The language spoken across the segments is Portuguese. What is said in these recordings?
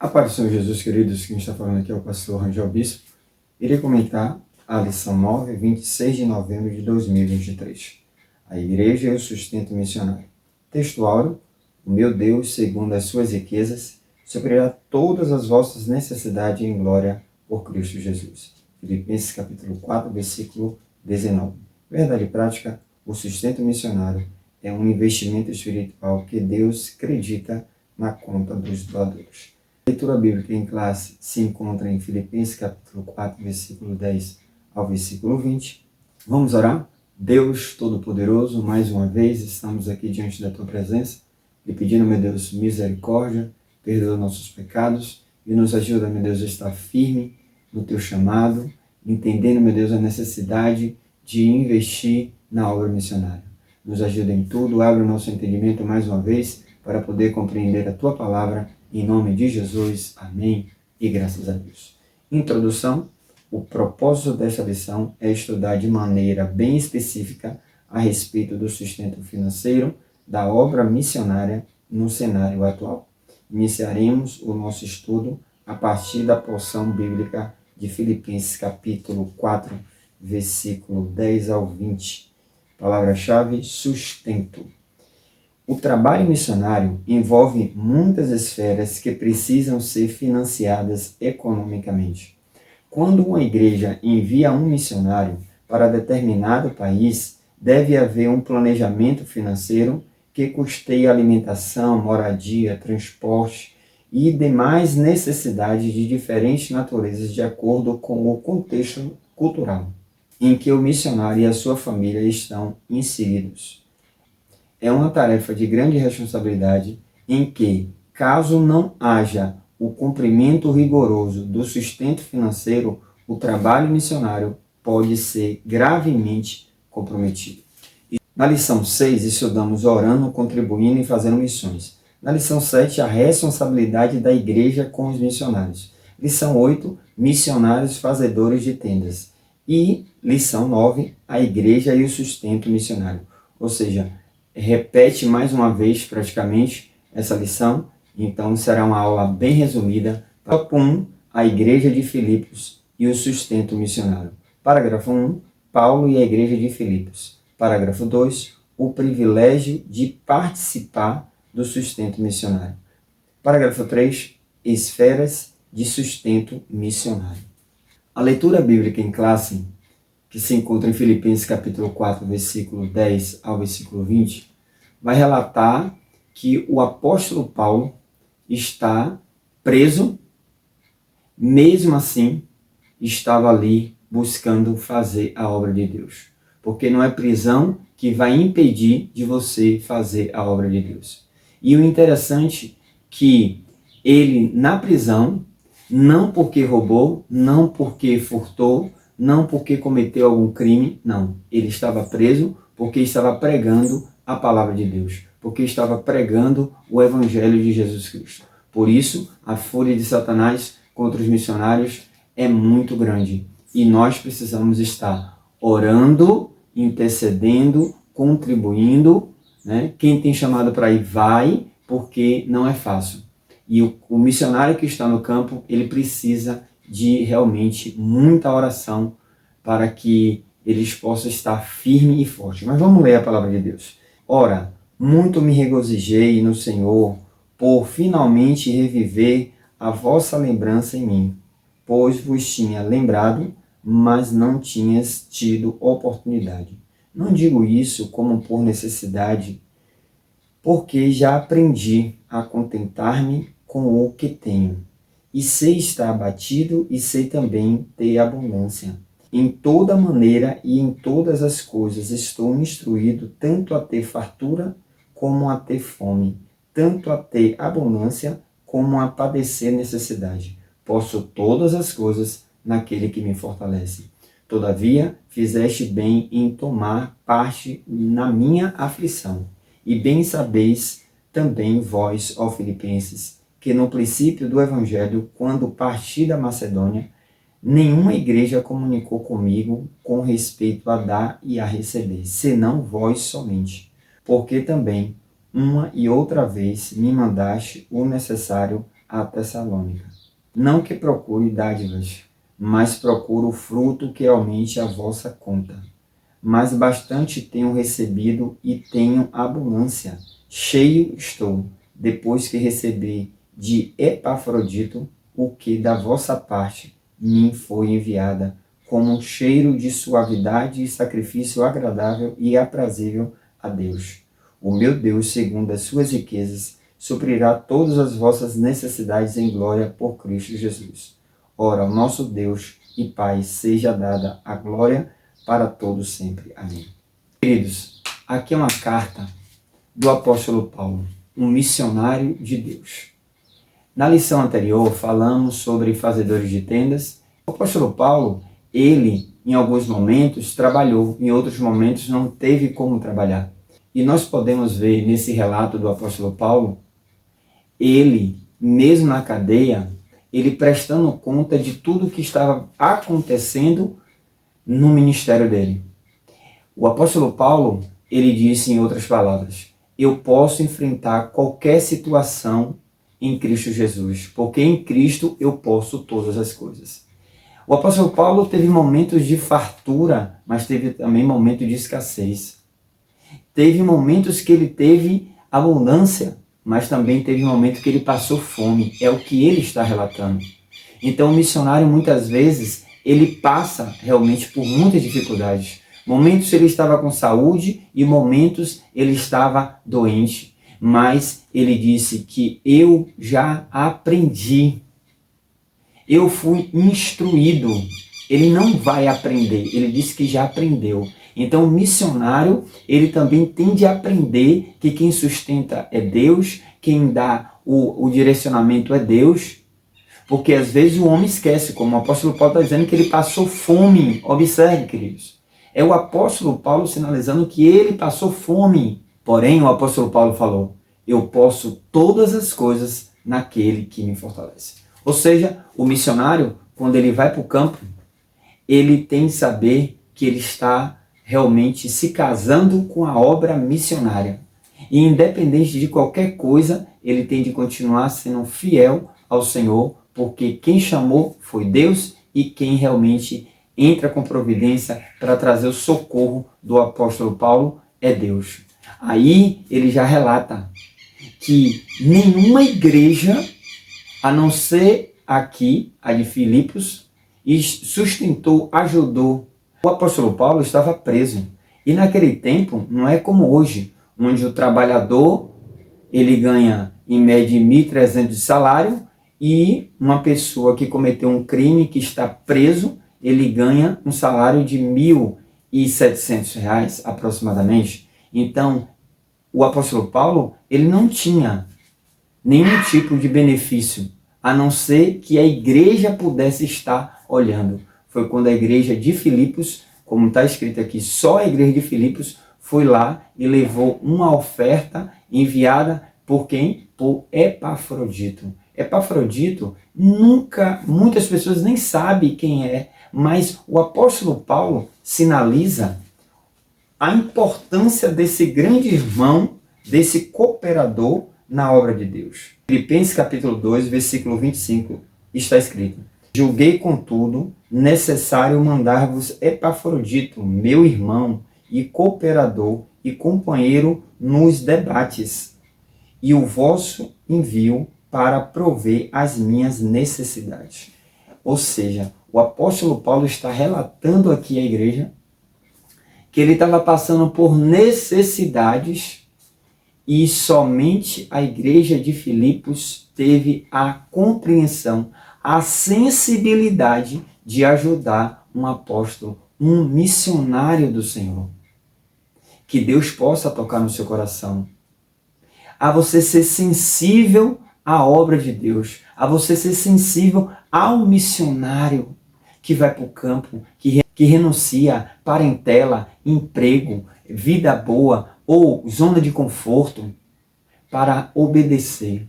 A paz do Senhor Jesus, queridos, quem está falando aqui é o pastor Rangel Bispo. Irei comentar a lição 9, 26 de novembro de 2023. A igreja e o sustento missionário. Texto áureo: o meu Deus, segundo as suas riquezas, suprirá todas as vossas necessidades em glória por Cristo Jesus. Filipenses capítulo 4, versículo 19. Verdade prática: o sustento missionário é um investimento espiritual que Deus acredita na conta dos doadores. A leitura bíblica em classe se encontra em Filipenses capítulo 4, versículo 10 ao versículo 20. Vamos orar? Deus Todo-Poderoso, mais uma vez estamos aqui diante da Tua presença, lhe pedindo, meu Deus, misericórdia, perdoa nossos pecados e nos ajuda, meu Deus, a estar firme no Teu chamado, entendendo, meu Deus, a necessidade de investir na obra missionária. Nos ajuda em tudo, abre o nosso entendimento mais uma vez para poder compreender a Tua palavra. Em nome de Jesus, amém e graças a Deus. Introdução: o propósito desta lição é estudar de maneira bem específica a respeito do sustento financeiro da obra missionária no cenário atual. Iniciaremos o nosso estudo a partir da porção bíblica de Filipenses capítulo 4, versículo 10 ao 20. Palavra-chave: sustento. O trabalho missionário envolve muitas esferas que precisam ser financiadas economicamente. Quando uma igreja envia um missionário para determinado país, deve haver um planejamento financeiro que custeie alimentação, moradia, transporte e demais necessidades de diferentes naturezas de acordo com o contexto cultural em que o missionário e a sua família estão inseridos. É uma tarefa de grande responsabilidade em que, caso não haja o cumprimento rigoroso do sustento financeiro, o trabalho missionário pode ser gravemente comprometido. Na lição 6, estudamos orando, contribuindo e fazendo missões. Na lição 7, a responsabilidade da igreja com os missionários. Lição 8, missionários fazedores de tendas. E lição 9, a igreja e o sustento missionário. Ou seja, repete mais uma vez praticamente essa lição, então será uma aula bem resumida. Tópico 1, a igreja de Filipos e o sustento missionário. Parágrafo 1, Paulo e a igreja de Filipos. Parágrafo 2, o privilégio de participar do sustento missionário. Parágrafo 3, esferas de sustento missionário. A leitura bíblica em classe, que se encontra em Filipenses capítulo 4, versículo 10 ao versículo 20, vai relatar que o apóstolo Paulo está preso, mesmo assim estava ali buscando fazer a obra de Deus. Porque não é prisão que vai impedir de você fazer a obra de Deus. E o interessante é que ele, na prisão, não porque roubou, não porque furtou, não porque cometeu algum crime, não. Ele estava preso porque estava pregando a palavra de Deus, porque estava pregando o evangelho de Jesus Cristo. Por isso, a fúria de Satanás contra os missionários é muito grande. E nós precisamos estar orando, intercedendo, contribuindo, né? Quem tem chamado para ir, vai, porque não é fácil. E o missionário que está no campo, ele precisa de realmente muita oração para que eles possam estar firme e forte. Mas vamos ler a palavra de Deus. Ora, muito me regozijei no Senhor por finalmente reviver a vossa lembrança em mim, pois vos tinha lembrado, mas não tinhas tido oportunidade. Não digo isso como por necessidade, porque já aprendi a contentar-me com o que tenho. E sei estar abatido e sei também ter abundância. Em toda maneira e em todas as coisas estou instruído tanto a ter fartura como a ter fome, tanto a ter abundância como a padecer necessidade. Posso todas as coisas naquele que me fortalece. Todavia, fizeste bem em tomar parte na minha aflição. E bem sabeis também vós, ó Filipenses, que no princípio do Evangelho, quando parti da Macedônia, nenhuma igreja comunicou comigo com respeito a dar e a receber, senão vós somente. Porque também, uma e outra vez, me mandaste o necessário a Tessalônica. Não que procure dádivas, mas procuro o fruto que aumente a vossa conta. Mas bastante tenho recebido e tenho abundância. Cheio estou, depois que recebi de Epafrodito o que da vossa parte me foi enviada, como um cheiro de suavidade e sacrifício agradável e aprazível a Deus. O meu Deus, segundo as suas riquezas, suprirá todas as vossas necessidades em glória por Cristo Jesus. Ora, o nosso Deus e Pai seja dada a glória para todos sempre. Amém. Queridos, aqui é uma carta do apóstolo Paulo, um missionário de Deus. Na lição anterior, falamos sobre fazedores de tendas. O apóstolo Paulo, ele, em alguns momentos, trabalhou, em outros momentos não teve como trabalhar. E nós podemos ver nesse relato do apóstolo Paulo, ele, mesmo na cadeia, ele prestando conta de tudo que estava acontecendo no ministério dele. O apóstolo Paulo, ele disse em outras palavras, eu posso enfrentar qualquer situação em Cristo Jesus, porque em Cristo eu posso todas as coisas. O apóstolo Paulo teve momentos de fartura, mas teve também momentos de escassez. Teve momentos que ele teve abundância, mas também teve momentos que ele passou fome. É o que ele está relatando. Então o missionário muitas vezes ele passa realmente por muitas dificuldades. Momentos ele estava com saúde e momentos ele estava doente. Mas ele disse que eu já aprendi. Eu fui instruído. Ele não vai aprender. Ele disse que já aprendeu. Então o missionário, ele também tem de aprender que quem sustenta é Deus, quem dá o direcionamento é Deus, porque às vezes o homem esquece, como o apóstolo Paulo está dizendo que ele passou fome. Observe, queridos. É o apóstolo Paulo sinalizando que ele passou fome. Porém, o apóstolo Paulo falou, eu posso todas as coisas naquele que me fortalece. Ou seja, o missionário, quando ele vai para o campo, ele tem que saber que ele está realmente se casando com a obra missionária. E independente de qualquer coisa, ele tem de continuar sendo fiel ao Senhor, porque quem chamou foi Deus e quem realmente entra com providência para trazer o socorro do apóstolo Paulo é Deus. Aí ele já relata que nenhuma igreja, a não ser aqui, a de Filipos, sustentou, ajudou. O apóstolo Paulo estava preso. E naquele tempo, não é como hoje, onde o trabalhador ele ganha em média 1.300 de salário e uma pessoa que cometeu um crime, que está preso, ele ganha um salário de R$ 1.700 aproximadamente. Então, o apóstolo Paulo, ele não tinha nenhum tipo de benefício, a não ser que a igreja pudesse estar olhando. Foi quando a igreja de Filipos, como está escrito aqui, só a igreja de Filipos foi lá e levou uma oferta enviada por quem? Por Epafrodito. Epafrodito, muitas pessoas nem sabem quem é, mas o apóstolo Paulo sinaliza a importância desse grande irmão, desse cooperador na obra de Deus. Filipenses capítulo 2, versículo 25, está escrito, julguei, contudo, necessário mandar-vos Epafrodito, meu irmão e cooperador e companheiro nos debates, e o vosso envio para prover as minhas necessidades. Ou seja, o apóstolo Paulo está relatando aqui à igreja que ele estava passando por necessidades e somente a igreja de Filipos teve a compreensão, a sensibilidade de ajudar um apóstolo, um missionário do Senhor. Que Deus possa tocar no seu coração, a você ser sensível à obra de Deus, a você ser sensível ao missionário que vai para o campo, que renuncia parentela, emprego, vida boa ou zona de conforto para obedecer.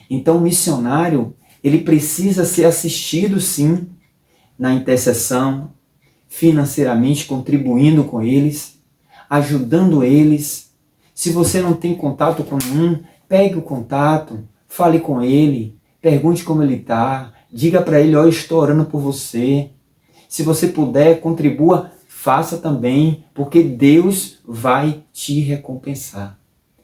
Então o missionário, ele precisa ser assistido sim na intercessão, financeiramente contribuindo com eles, ajudando eles. Se você não tem contato com nenhum, pegue o contato, fale com ele, pergunte como ele está, diga para ele, eu estou orando por você. Se você puder, contribua, faça também, porque Deus vai te recompensar.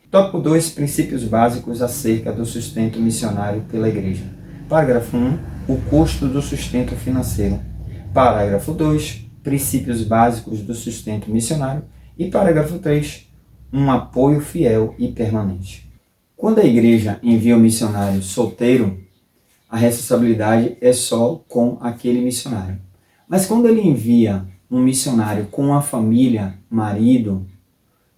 Tópico 2, princípios básicos acerca do sustento missionário pela igreja. Parágrafo 1, o custo do sustento financeiro. Parágrafo 2, princípios básicos do sustento missionário. E parágrafo 3, um apoio fiel e permanente. Quando a igreja envia um missionário solteiro, a responsabilidade é só com aquele missionário. Mas quando ele envia um missionário com a família, marido,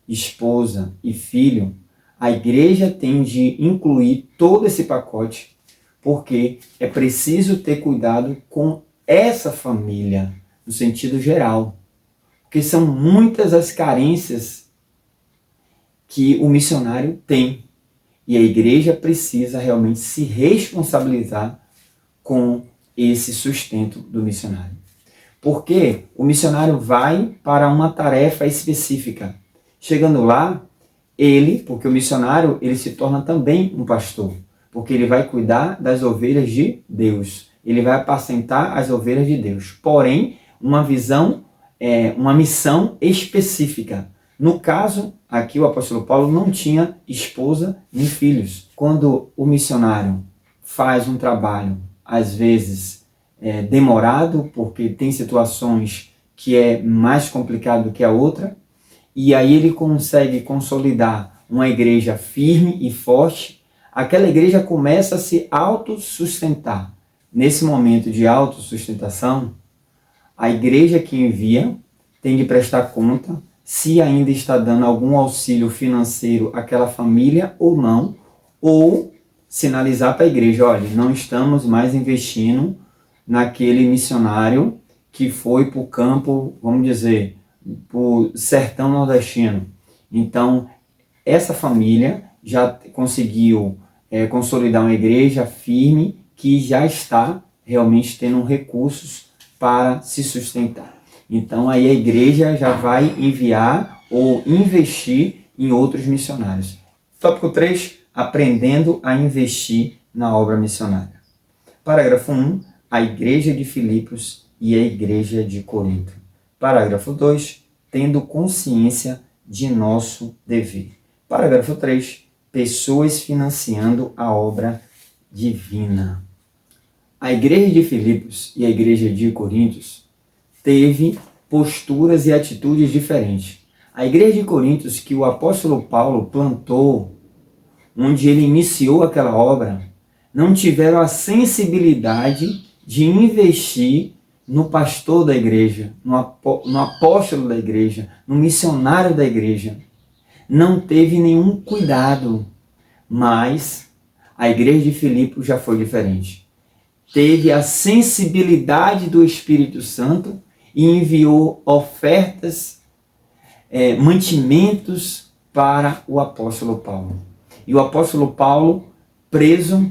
esposa e filho, a igreja tem de incluir todo esse pacote, porque é preciso ter cuidado com essa família, no sentido geral. Porque são muitas as carências que o missionário tem. E a igreja precisa realmente se responsabilizar com esse sustento do missionário. Porque o missionário vai para uma tarefa específica. Chegando lá, porque o missionário, ele se torna também um pastor. Porque ele vai cuidar das ovelhas de Deus. Ele vai apacentar as ovelhas de Deus. Porém, uma missão específica. No caso, aqui o apóstolo Paulo não tinha esposa nem filhos. Quando o missionário faz um trabalho, às vezes demorado, porque tem situações que é mais complicado do que a outra, e aí ele consegue consolidar uma igreja firme e forte, aquela igreja começa a se autossustentar. Nesse momento de autossustentação, a igreja que envia tem de prestar conta se ainda está dando algum auxílio financeiro àquela família ou não, ou sinalizar para a igreja, olha, não estamos mais investindo naquele missionário que foi para o campo, vamos dizer, para o sertão nordestino. Então, essa família já conseguiu consolidar uma igreja firme que já está realmente tendo recursos para se sustentar. Então aí a igreja já vai enviar ou investir em outros missionários. Tópico 3, aprendendo a investir na obra missionária. Parágrafo 1, a igreja de Filipos e a igreja de Corinto. Parágrafo 2, tendo consciência de nosso dever. Parágrafo 3, pessoas financiando a obra divina. A igreja de Filipos e a igreja de Corinto teve posturas e atitudes diferentes. A igreja de Corinto, que o apóstolo Paulo plantou, onde ele iniciou aquela obra, não tiveram a sensibilidade de investir no pastor da igreja, no apóstolo da igreja, no missionário da igreja. Não teve nenhum cuidado, mas a igreja de Filipos já foi diferente. Teve a sensibilidade do Espírito Santo e enviou ofertas, mantimentos para o apóstolo Paulo. E o apóstolo Paulo, preso,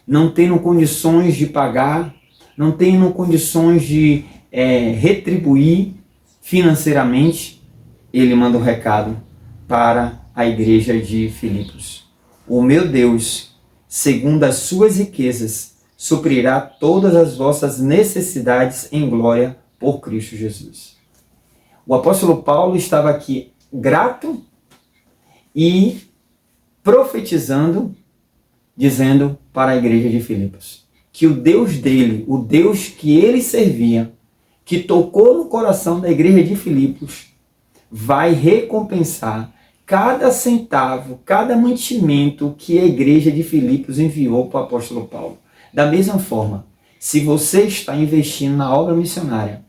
não tendo condições de pagar, não tendo condições de retribuir financeiramente, ele manda um recado para a igreja de Filipos. O meu Deus, segundo as suas riquezas, suprirá todas as vossas necessidades em glória por Cristo Jesus. O apóstolo Paulo estava aqui grato e profetizando, dizendo para a igreja de Filipos que o Deus dele, o Deus que ele servia, que tocou no coração da igreja de Filipos, vai recompensar cada centavo, cada mantimento que a igreja de Filipos enviou para o apóstolo Paulo. Da mesma forma, se você está investindo na obra missionária,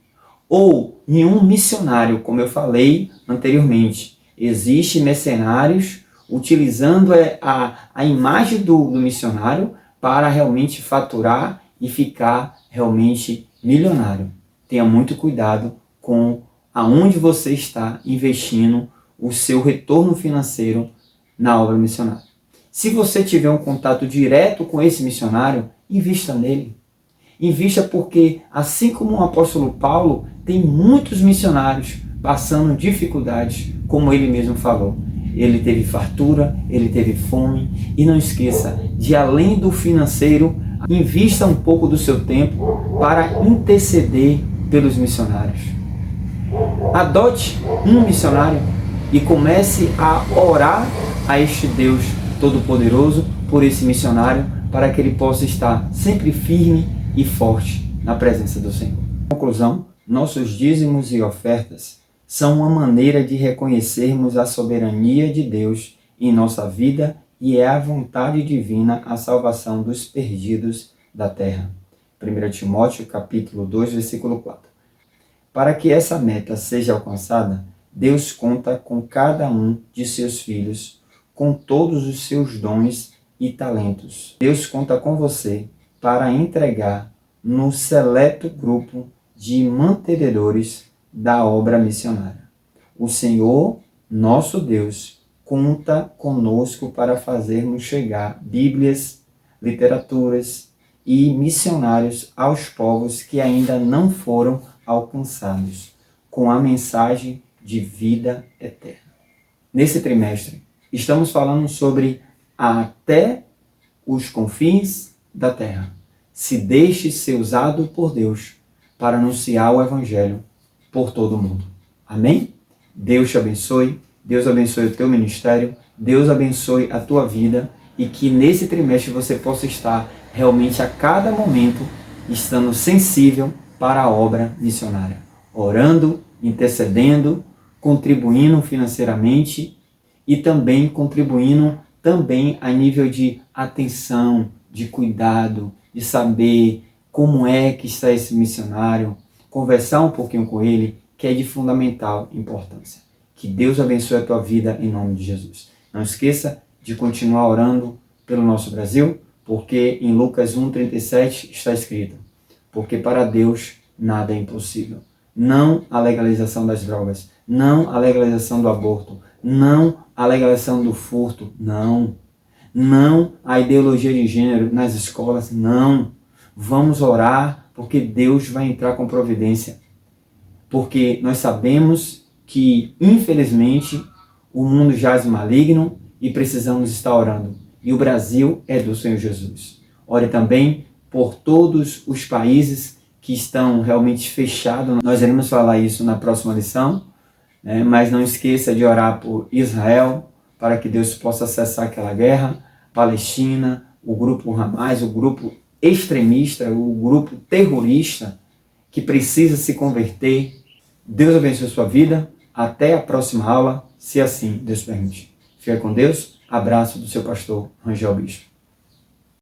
ou em um missionário, como eu falei anteriormente, existem mercenários utilizando a imagem do missionário para realmente faturar e ficar realmente milionário. Tenha muito cuidado com aonde você está investindo o seu retorno financeiro na obra missionária. Se você tiver um contato direto com esse missionário, invista nele. Invista porque, assim como o apóstolo Paulo, tem muitos missionários passando dificuldades, como ele mesmo falou. ele teve fartura, ele teve fome. E não esqueça de, além do financeiro, invista um pouco do seu tempo para interceder pelos missionários. Adote um missionário e comece a orar a este Deus Todo-Poderoso por esse missionário, para que ele possa estar sempre firme e forte na presença do Senhor. Em conclusão, nossos dízimos e ofertas são uma maneira de reconhecermos a soberania de Deus em nossa vida e é a vontade divina a salvação dos perdidos da terra. 1 Timóteo capítulo 2, versículo 4. Para que essa meta seja alcançada, Deus conta com cada um de seus filhos, com todos os seus dons e talentos. Deus conta com você para entregar no seleto grupo de mantenedores da obra missionária. O Senhor, nosso Deus, conta conosco para fazermos chegar Bíblias, literaturas e missionários aos povos que ainda não foram alcançados com a mensagem de vida eterna. Nesse trimestre, estamos falando sobre até os confins da terra. Se deixe ser usado por Deus para anunciar o Evangelho por todo o mundo. Amém? Deus te abençoe, Deus abençoe o teu ministério, Deus abençoe a tua vida e que nesse trimestre você possa estar realmente a cada momento estando sensível para a obra missionária, orando, intercedendo, contribuindo financeiramente e também contribuindo também a nível de atenção, de cuidado, de saber como é que está esse missionário, conversar um pouquinho com ele, que é de fundamental importância. Que Deus abençoe a tua vida em nome de Jesus. Não esqueça de continuar orando pelo nosso Brasil, porque em Lucas 1,37 está escrito: porque para Deus nada é impossível. Não a legalização das drogas, não a legalização do aborto, não a legalização do furto, não a ideologia de gênero nas escolas, não. Vamos orar, porque Deus vai entrar com providência. Porque nós sabemos que, infelizmente, o mundo jaz maligno e precisamos estar orando. E o Brasil é do Senhor Jesus. Ore também por todos os países que estão realmente fechados. Nós iremos falar isso na próxima lição, né? Mas não esqueça de orar por Israel, para que Deus possa cessar aquela guerra, Palestina, o grupo Hamas, o grupo extremista, o grupo terrorista que precisa se converter. Deus abençoe a sua vida. Até a próxima aula, se assim Deus permite. Fica com Deus. Abraço do seu pastor Rangel Bispo.